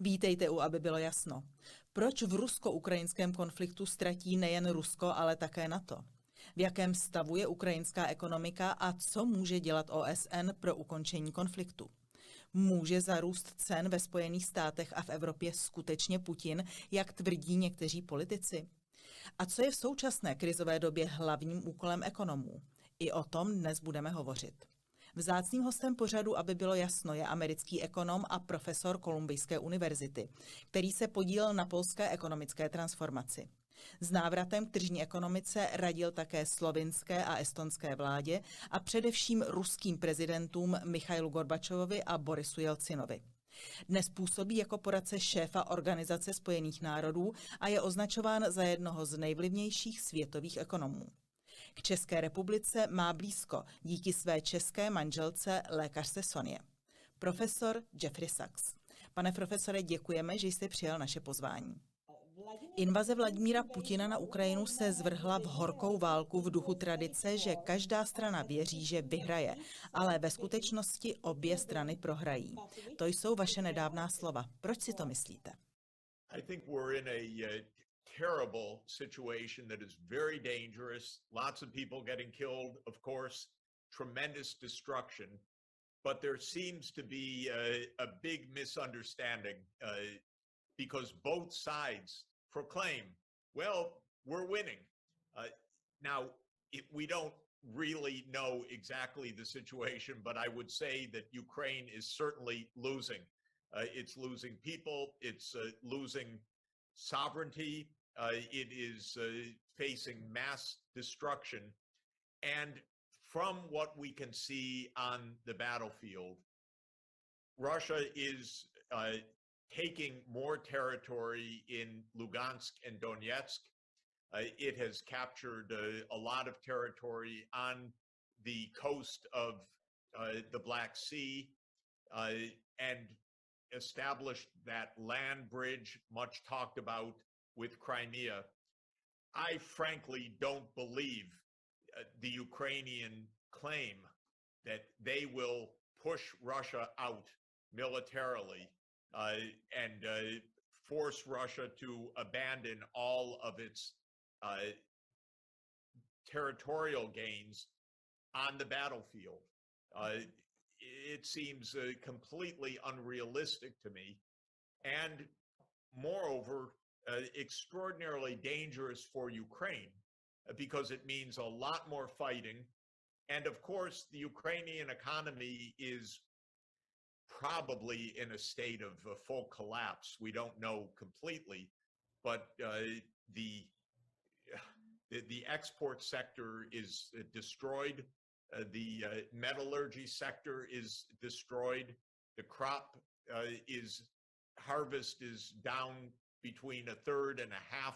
Vítejte u Aby bylo jasno. Proč v rusko-ukrajinském konfliktu ztratí nejen Rusko, ale také NATO? V jakém stavu je ukrajinská ekonomika a co může dělat OSN pro ukončení konfliktu? Může za růst cen ve Spojených státech a v Evropě skutečně Putin, jak tvrdí někteří politici? A co je v současné krizové době hlavním úkolem ekonomů? I o tom dnes budeme hovořit. Vzácným hostem pořadu, Aby bylo jasno, je americký ekonom a profesor Kolumbijské univerzity, který se podílel na polské ekonomické transformaci. S návratem k tržní ekonomice radil také slovinské a estonské vládě a především ruským prezidentům Michaelu Gorbačovovi a Borisu Jelcinovi. Dnes působí jako poradce šéfa Organizace spojených národů a je označován za jednoho z nejvlivnějších světových ekonomů. K České republice má blízko díky své české manželce lékařce Soně. Profesor Jeffrey Sachs. Pane profesore, děkujeme, že jste přijal naše pozvání. Invaze Vladimíra Putina na Ukrajinu se zvrhla v horkou válku v duchu tradice, že každá strana věří, že vyhraje, ale ve skutečnosti obě strany prohrají. To jsou vaše nedávná slova. Proč si to myslíte? Terrible situation that is very dangerous. Lots of people getting killed, of course, tremendous destruction. But there seems to be a big misunderstanding because both sides proclaim, well, we're winning. Now, we don't really know exactly the situation, but I would say that Ukraine is certainly losing. It's losing people, it's losing sovereignty, it is facing mass destruction. And from what we can see on the battlefield, Russia is taking more territory in Lugansk and Donetsk. It has captured a lot of territory on the coast of the Black Sea and established that land bridge much talked about with Crimea. I frankly don't believe the Ukrainian claim that they will push Russia out militarily and force Russia to abandon all of its territorial gains on the battlefield. It seems completely unrealistic to me, and moreover, extraordinarily dangerous for Ukraine because it means a lot more fighting. And of course, the Ukrainian economy is probably in a state of full collapse. We don't know completely, but the export sector is destroyed. The metallurgy sector is destroyed. The crop harvest is down between a third and a half.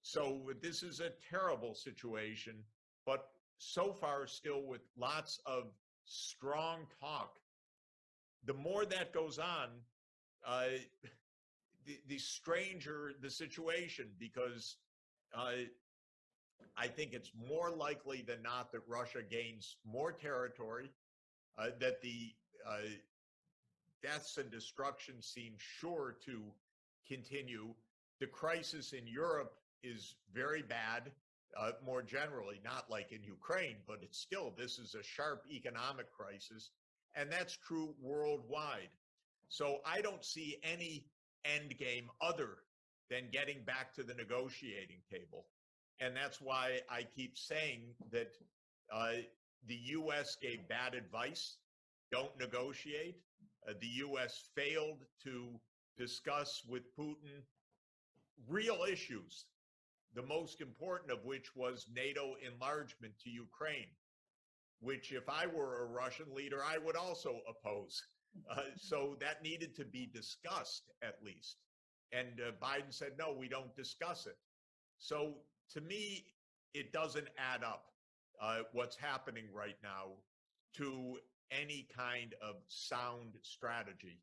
So this is a terrible situation, but so far still with lots of strong talk. The more that goes on, the stranger the situation, because I think it's more likely than not that Russia gains more territory, that the deaths and destruction seem sure to continue. The crisis in Europe is very bad, more generally, not like in Ukraine, but it's still, this is a sharp economic crisis, and that's true worldwide. So I don't see any end game other than getting back to the negotiating table. And that's why I keep saying that the U.S. gave bad advice, don't negotiate. The U.S. failed to discuss with Putin real issues, the most important of which was NATO enlargement to Ukraine, which if I were a Russian leader, I would also oppose. So that needed to be discussed at least. And Biden said, no, we don't discuss it. So to me, it doesn't add up what's happening right now to any kind of sound strategy.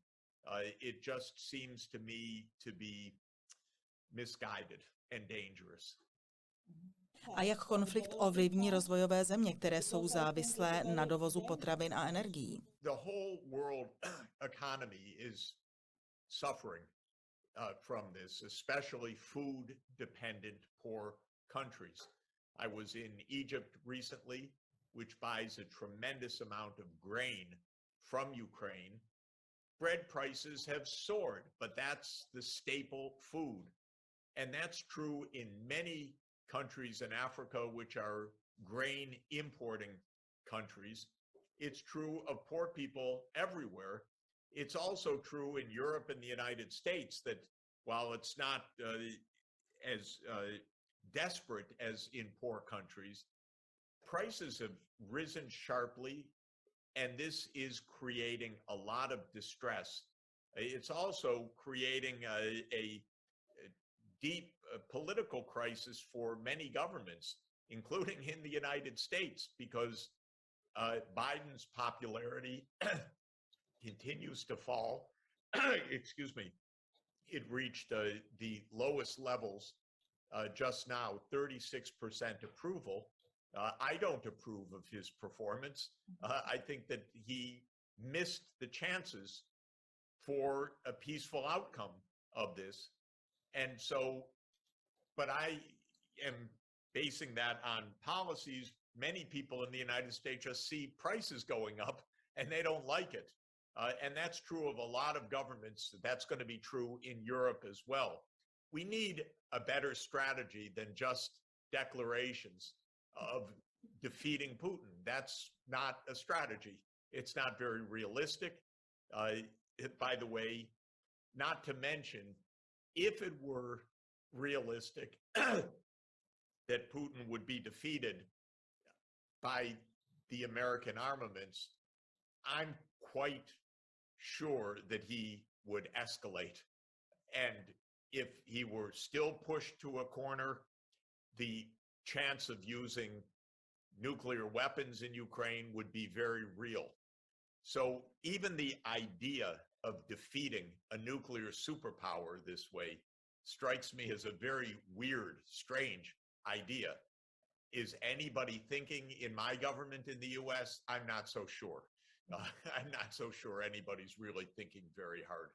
It just seems to me to be misguided and dangerous. A jak konflikt ovlivní rozvojové země, které jsou závislé na dovozu potravin a energií? The whole world economy is suffering from this, especially food-dependent poor countries. I was in Egypt recently, which buys a tremendous amount of grain from Ukraine. Bread prices have soared, but that's the staple food. And that's true in many countries in Africa, which are grain importing countries. It's true of poor people everywhere. It's also true in Europe and the United States that while it's not as desperate as in poor countries, prices have risen sharply, and this is creating a lot of distress. It's also creating a deep political crisis for many governments, including in the United States, because Biden's popularity continues to fall. Excuse me. It reached the lowest levels just now, 36% approval. I don't approve of his performance. I think that he missed the chances for a peaceful outcome of this. And so, but I am basing that on policies. Many people in the United States just see prices going up and they don't like it. And that's true of a lot of governments. That's going to be true in Europe as well. We need a better strategy than just declarations of defeating Putin. That's not a strategy. It's not very realistic. By the way, not to mention, if it were realistic that Putin would be defeated by the American armaments, I'm quite sure that he would escalate. And if he were still pushed to a corner, the chance of using nuclear weapons in Ukraine would be very real. So even the idea of defeating a nuclear superpower this way strikes me as a very weird, strange idea. Is anybody thinking in my government in the US? I'm not so sure. I'm not so sure anybody's really thinking very hard.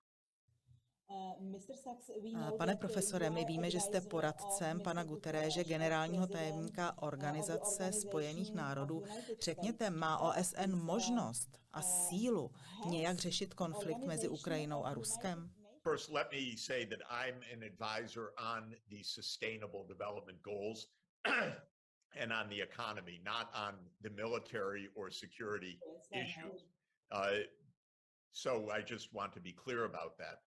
Pane profesore, my víme, že jste poradcem pana Guterrése, generálního tajemníka Organizace spojených národů. Řekněte, má OSN možnost a sílu nějak řešit konflikt mezi Ukrajinou a Ruskem? First, let me say that I'm an advisor on the Sustainable Development Goals and on the economy, not on the military or security issues. So I just want to be clear about that.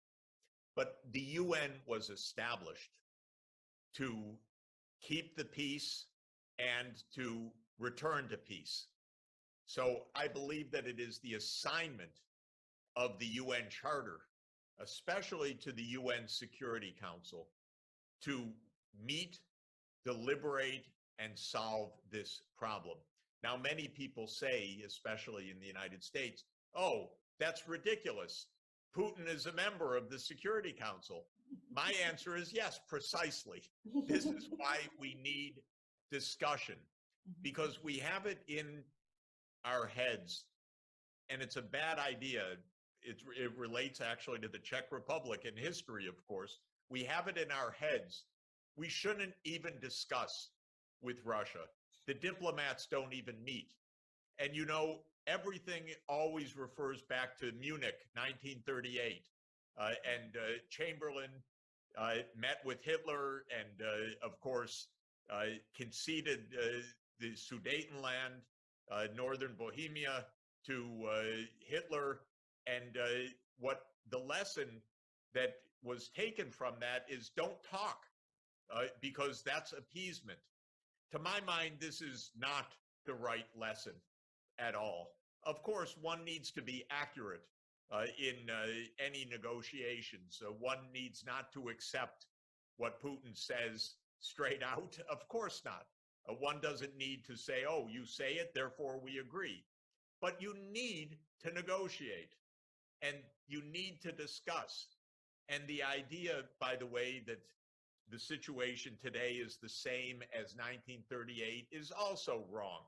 But the UN was established to keep the peace and to return to peace. So I believe that it is the assignment of the UN Charter, especially to the UN Security Council, to meet, deliberate, and solve this problem. Now, many people say, especially in the United States, oh, that's ridiculous. Putin is a member of the Security Council. My answer is yes, precisely. This is why we need discussion, because we have it in our heads, and it's a bad idea. It relates actually to the Czech Republic in history, of course. We have it in our heads. We shouldn't even discuss with Russia. The diplomats don't even meet. And you know, everything always refers back to Munich, 1938. And Chamberlain met with Hitler and, of course, conceded the Sudetenland, northern Bohemia, to Hitler. And what the lesson that was taken from that is don't talk, because that's appeasement. To my mind, this is not the right lesson at all. Of course, one needs to be accurate in any negotiations. One needs not to accept what Putin says straight out. Of course not. One doesn't need to say, oh, you say it, therefore we agree. But you need to negotiate and you need to discuss. And the idea, by the way, that the situation today is the same as 1938 is also wrong.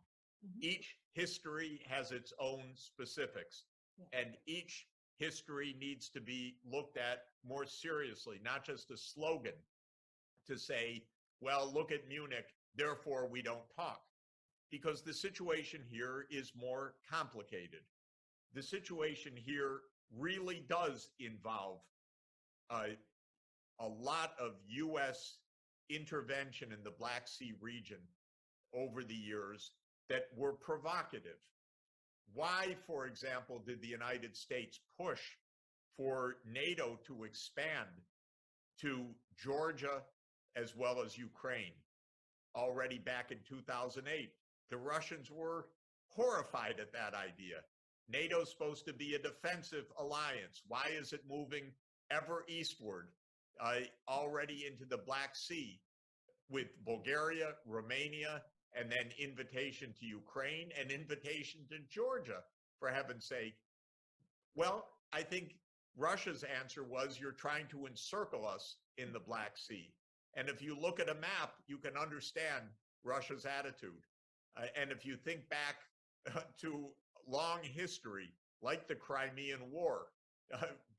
Each history has its own specifics, and each history needs to be looked at more seriously, not just a slogan to say, well, look at Munich, therefore we don't talk. Because the situation here is more complicated. The situation here really does involve a lot of U.S. intervention in the Black Sea region over the years that were provocative. Why, for example, did the United States push for NATO to expand to Georgia as well as Ukraine already back in 2008? The Russians were horrified at that idea. NATO's supposed to be a defensive alliance. Why is it moving ever eastward, already into the Black Sea with Bulgaria, Romania, and then invitation to Ukraine and invitation to Georgia, for heaven's sake? Well, I think Russia's answer was, you're trying to encircle us in the Black Sea. And if you look at a map, you can understand Russia's attitude. And if you think back to long history, like the Crimean War,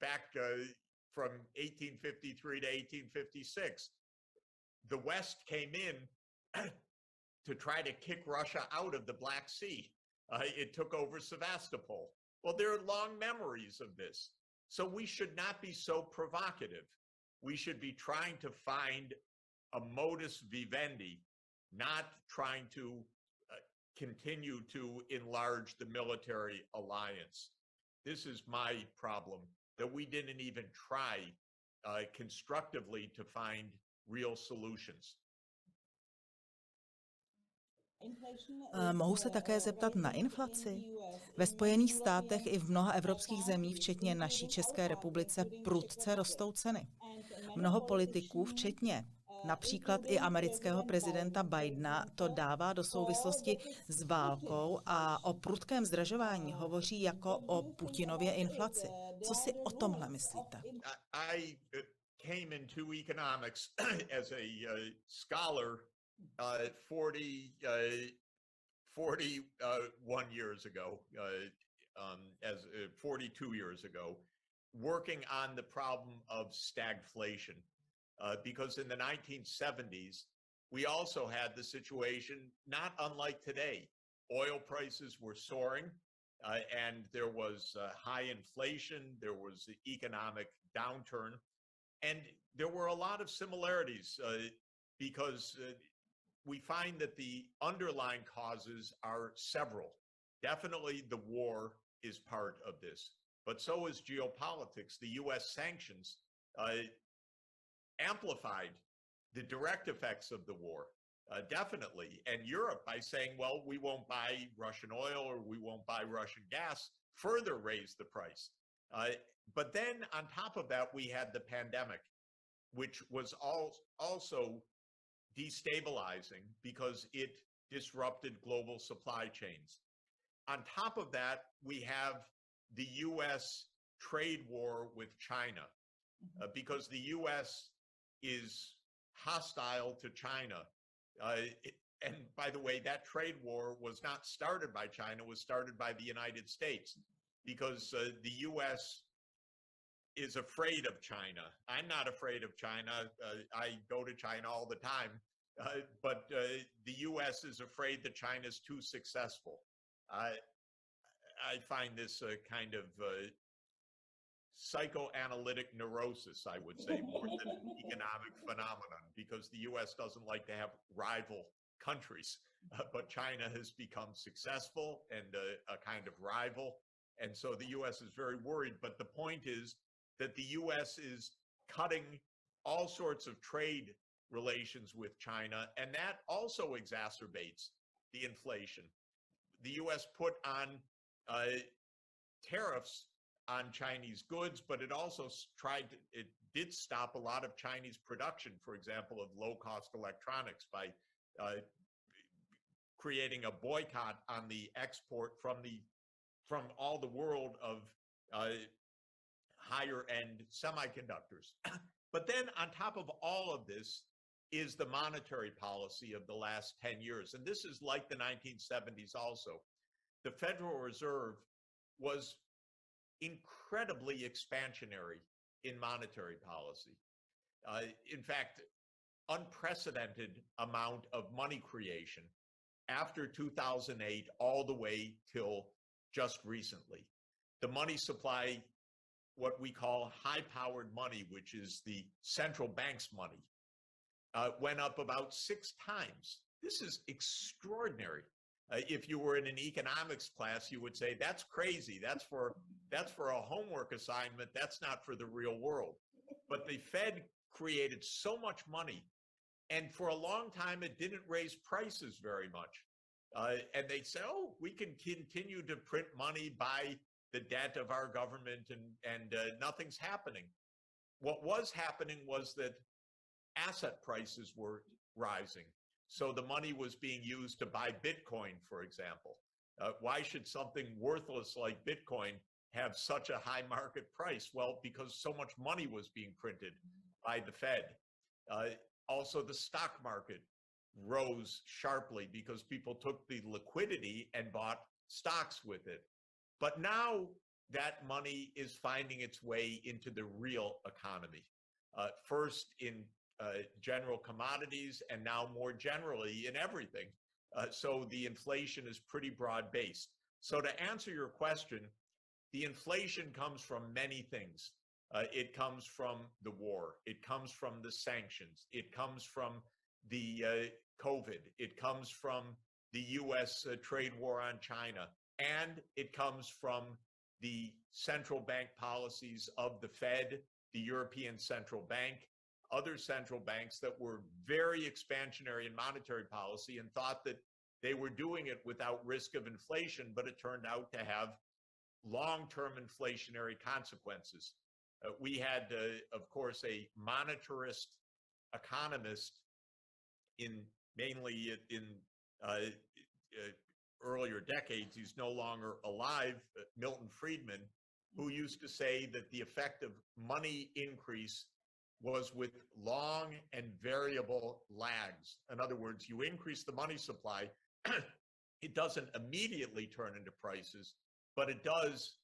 back from 1853 to 1856, the West came in to try to kick Russia out of the Black Sea. It took over Sevastopol. Well, there are long memories of this. So we should not be so provocative. We should be trying to find a modus vivendi, not trying to continue to enlarge the military alliance. This is my problem, that we didn't even try constructively to find real solutions. Mohu se také zeptat na inflaci? Ve Spojených státech i v mnoha evropských zemích, včetně naší České republice, prudce rostou ceny. Mnoho politiků, včetně například i amerického prezidenta Bidena, to dává do souvislosti s válkou a o prudkém zdražování hovoří jako o Putinově inflaci. Co si o tomhle myslíte? I came into economics as a scholar 41 years ago, 42 years ago, working on the problem of stagflation. Because in the 1970s, we also had the situation not unlike today. Oil prices were soaring, and there was high inflation, there was the economic downturn, and there were a lot of similarities because we find that the underlying causes are several. Definitely the war is part of this, but so is geopolitics. The US sanctions amplified the direct effects of the war, definitely. And Europe, by saying, well, we won't buy Russian oil or we won't buy Russian gas, further raised the price. But then on top of that, we had the pandemic, which was also destabilizing because it disrupted global supply chains. On top of that, we have the US trade war with China, because the US is hostile to China. And by the way, that trade war was not started by China, was started by the United States, because the US is afraid of China. I'm not afraid of China. I go to China all the time, but the US is afraid that China's too successful. I find this a kind of psychoanalytic neurosis, I would say, more than an economic phenomenon, because the US doesn't like to have rival countries, but China has become successful and a kind of rival. And so the US is very worried. But the point is that the US is cutting all sorts of trade relations with China, and that also exacerbates the inflation. The US put on tariffs on Chinese goods, but it also it did stop a lot of Chinese production, for example, of low-cost electronics by creating a boycott on the export from all the world of higher-end semiconductors. But then on top of all of this is the monetary policy of the last 10 years. And this is like the 1970s also. The Federal Reserve was incredibly expansionary in monetary policy. In fact, unprecedented amount of money creation after 2008 all the way till just recently. The money supply, what we call high-powered money, which is the central bank's money, went up about 6 times. This is extraordinary. If you were in an economics class, you would say, that's crazy. That's for a homework assignment. That's not for the real world. But the Fed created so much money, and for a long time, it didn't raise prices very much. And they said, oh, we can continue to print money, buy the debt of our government, and nothing's happening. What was happening was that asset prices were rising. So the money was being used to buy Bitcoin, for example. Why should something worthless like Bitcoin have such a high market price? Well, because so much money was being printed by the Fed. Also, the stock market rose sharply because people took the liquidity and bought stocks with it. But now that money is finding its way into the real economy, first in general commodities, and now more generally in everything. So the inflation is pretty broad-based. So to answer your question, the inflation comes from many things. It comes from the war. It comes from the sanctions. It comes from the COVID. It comes from the US trade war on China. And it comes from the central bank policies of the Fed, the European Central Bank, other central banks that were very expansionary in monetary policy and thought that they were doing it without risk of inflation, but it turned out to have long-term inflationary consequences. We had, of course, a monetarist economist mainly in earlier decades. He's no longer alive, Milton Friedman, who used to say that the effect of money increase was with long and variable lags. In other words, you increase the money supply, it doesn't immediately turn into prices, but it does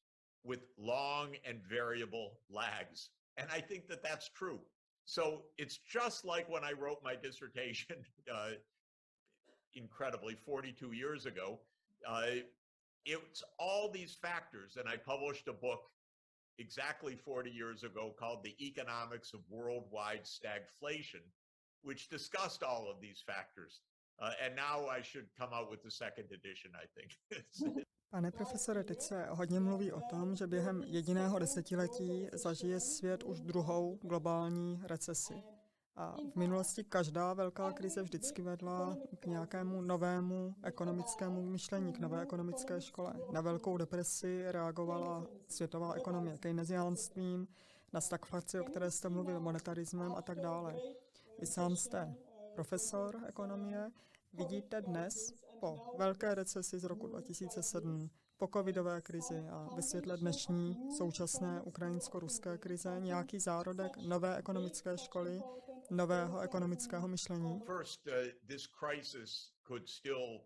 with long and variable lags. And I think that that's true. So it's just like when I wrote my dissertation, incredibly, 42 years ago. It's all these factors, and I published a book exactly 40 years ago called The Economics of Worldwide Stagflation, which discussed all of these factors. And now I should come out with the second edition, I think. Pane profesore, teď se hodně mluví o tom, že během jediného desetiletí zažije svět už druhou globální recesi. A v minulosti každá velká krize vždycky vedla k nějakému novému ekonomickému myšlení, k nové ekonomické škole. Na velkou depresi reagovala světová ekonomie keynesiánstvím, na stagflaci, o které jste mluvil, monetarismem a tak dále. Vy sám jste profesor ekonomie. Vidíte dnes po velké recesi z roku 2007, po covidové krizi a ve světle dnešní současné ukrajinsko-ruské krize nějaký zárodek nové ekonomické školy, nového ekonomického myšlení? First, this crisis could still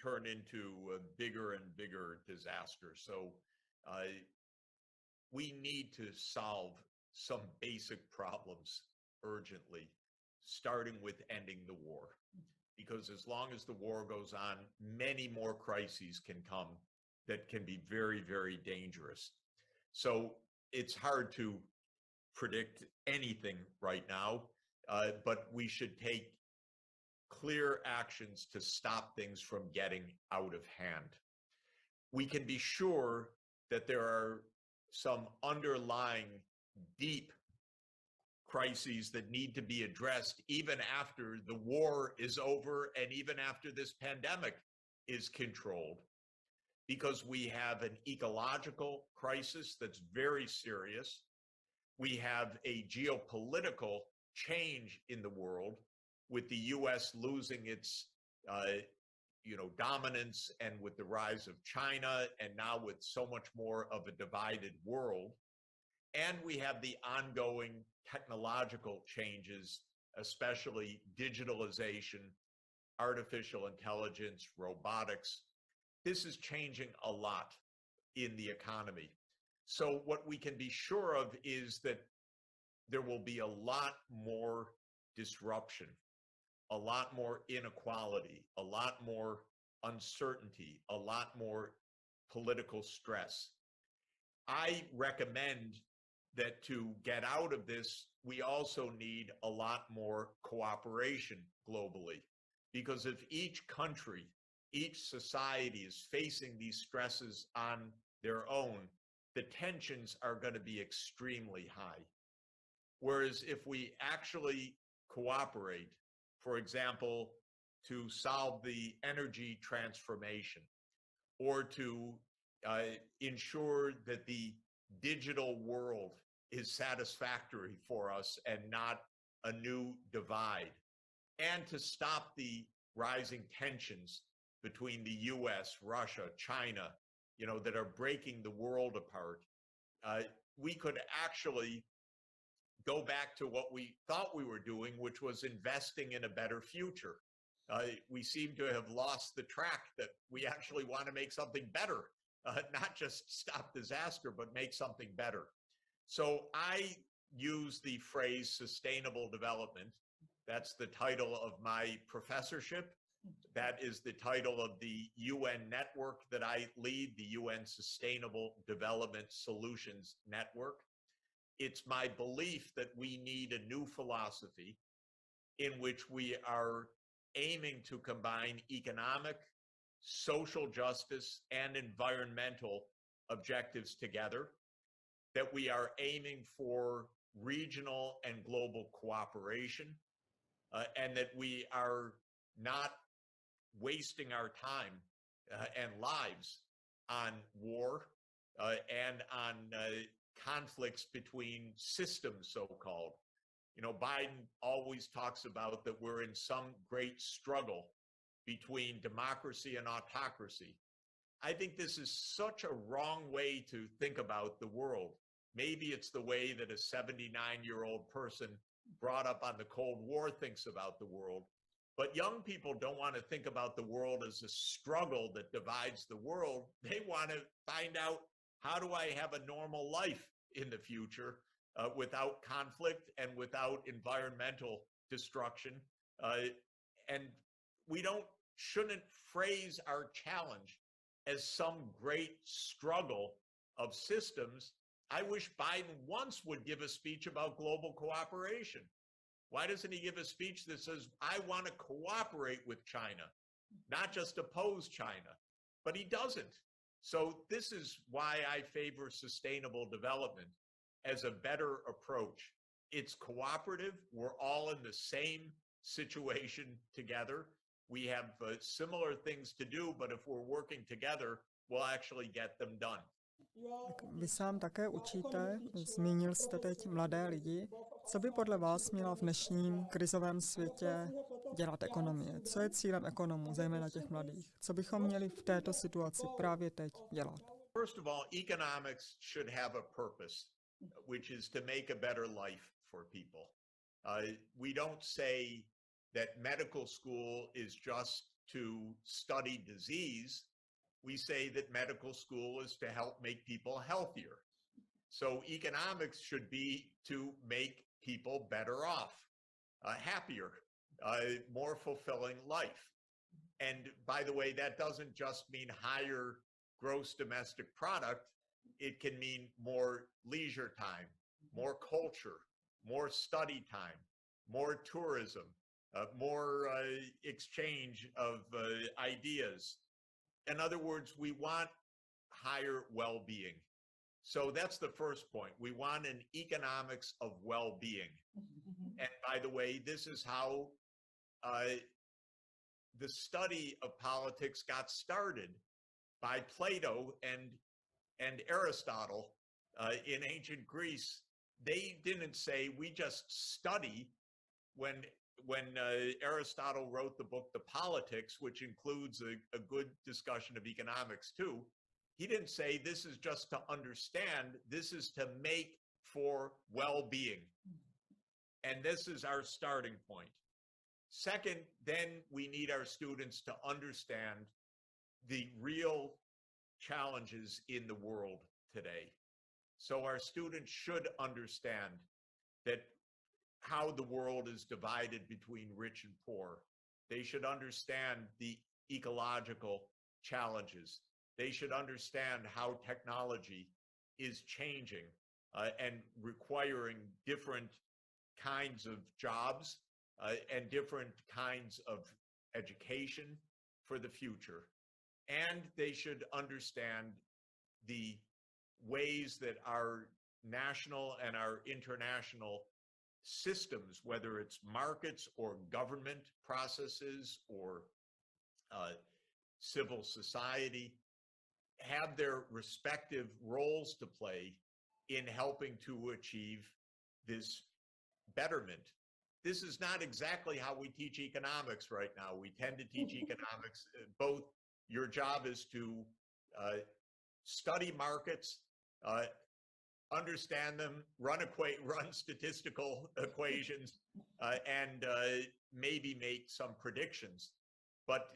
turn into a bigger and bigger disaster. So we need to solve some basic problems urgently, starting with ending the war. Because as long as the war goes on, many more crises can come that can be very, very dangerous. So it's hard to predict anything right now, but we should take clear actions to stop things from getting out of hand. We can be sure that there are some underlying deep crises that need to be addressed even after the war is over and even after this pandemic is controlled, because we have an ecological crisis that's very serious. We have a geopolitical change in the world with the US losing its dominance, and with the rise of China, and now with so much more of a divided world. And we have the ongoing technological changes, especially digitalization, artificial intelligence, robotics. This is changing a lot in the economy. So what we can be sure of is that there will be a lot more disruption, a lot more inequality, a lot more uncertainty, a lot more political stress. I recommend that to get out of this, we also need a lot more cooperation globally, because if each country, each society is facing these stresses on their own, the tensions are going to be extremely high. Whereas if we actually cooperate, for example, to solve the energy transformation, or to ensure that the digital world is satisfactory for us and not a new divide, and to stop the rising tensions between the US, Russia, China, that are breaking the world apart, we could actually go back to what we thought we were doing, which was investing in a better future. We seem to have lost the track that we actually want to make something better, not just stop disaster, but make something better. So I use the phrase sustainable development. That's the title of my professorship. That is the title of the UN network that I lead, the UN Sustainable Development Solutions Network. It's my belief that we need a new philosophy in which we are aiming to combine economic, social justice, and environmental objectives together, that we are aiming for regional and global cooperation, and that we are not wasting our time and lives on war and on conflicts between systems, so-called. Biden always talks about that we're in some great struggle between democracy and autocracy. I think this is such a wrong way to think about the world. Maybe it's the way that a 79-year-old person brought up on the Cold War thinks about the world. But young people don't want to think about the world as a struggle that divides the world. They want to find out, how do I have a normal life in the future without conflict and without environmental destruction? And we shouldn't phrase our challenge as some great struggle of systems. I wish Biden once would give a speech about global cooperation. Why doesn't he give a speech that says, I want to cooperate with China, not just oppose China? But he doesn't. So this is why I favor sustainable development as a better approach. It's cooperative. We're all in the same situation together. We have similar things to do, but if we're working together, we'll actually get them done. Vy sám také učíte, zmínil jste teď mladé lidi. Co by podle vás měla v dnešním krizovém světě dělat ekonomie? Co je cílem ekonomů, zejména těch mladých? Co bychom měli v této situaci právě teď dělat? First of all, economics should have a purpose, which is to make a better life for people. We don't say that medical school is just to study disease. We say that medical school is to help make people healthier. So economics should be to make people better off, happier, more fulfilling life. And by the way, that doesn't just mean higher gross domestic product. It can mean more leisure time, more culture, more study time, more tourism, more exchange of ideas. In other words, we want higher well-being. So that's the first point. We want an economics of well-being. And by the way, this is how the study of politics got started by Plato and Aristotle in ancient Greece. They didn't say we just study. When Aristotle wrote the book, The Politics, which includes a good discussion of economics too, he didn't say this is just to understand, this is to make for well-being. And this is our starting point. Second, then we need our students to understand the real challenges in the world today. So our students should understand that how the world is divided between rich and poor. They should understand the ecological challenges. They should understand how technology is changing and requiring different kinds of jobs and different kinds of education for the future. And they should understand the ways that our national and our international systems, whether it's markets or government processes or civil society, have their respective roles to play in helping to achieve this betterment. This is not exactly how we teach economics right now. We tend to teach economics, both your job is to study markets, understand them, run statistical equations, and maybe make some predictions. But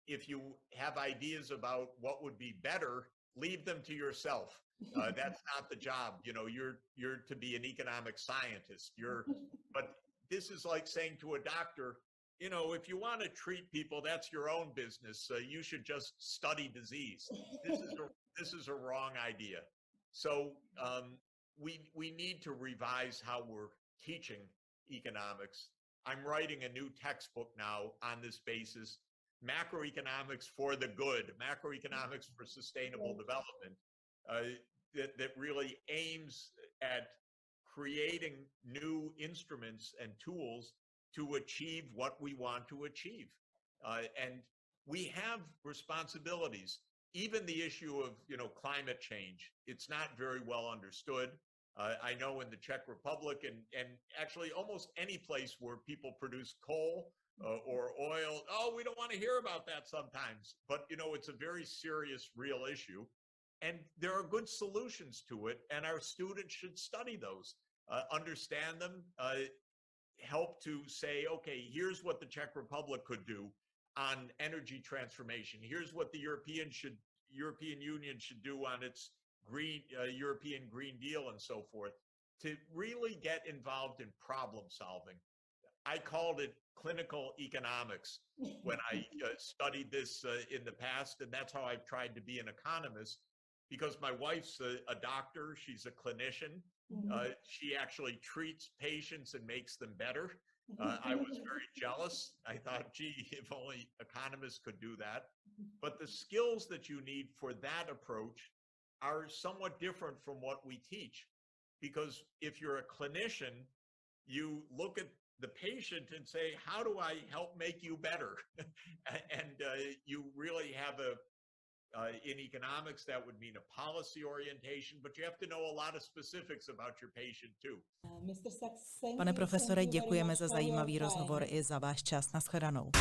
if you have ideas about what would be better, leave them to yourself. That's not the job. You know, you're to be an economic scientist. But this is like saying to a doctor, you know, if you want to treat people, that's your own business. You should just study disease. This is a wrong idea. So we need to revise how we're teaching economics. I'm writing a new textbook now on this basis, Macroeconomics for the Good, Macroeconomics for Sustainable Development, that really aims at creating new instruments and tools to achieve what we want to achieve. And we have responsibilities. Even the issue of, you know, climate change, it's not very well understood. I know in the Czech Republic and actually almost any place where people produce coal or oil, oh, we don't want to hear about that sometimes. But, you know, it's a very serious, real issue. And there are good solutions to it. And our students should study those, understand them, help to say, okay, here's what the Czech Republic could do on energy transformation. Here's what the European Union should do on its European Green Deal and so forth, to really get involved in problem solving. I called it clinical economics when I studied this in the past, and that's how I've tried to be an economist, because my wife's a doctor, she's a clinician. She actually treats patients and makes them better. I was very jealous. I thought, gee, if only economists could do that. But the skills that you need for that approach are somewhat different from what we teach. Because if you're a clinician, you look at the patient and say, how do I help make you better? And you really have in economics, that would mean a policy orientation, but you have to know a lot of specifics about your patient too. Pane profesore, děkujeme za zajímavý rozhovor i za váš čas. Nashledanou.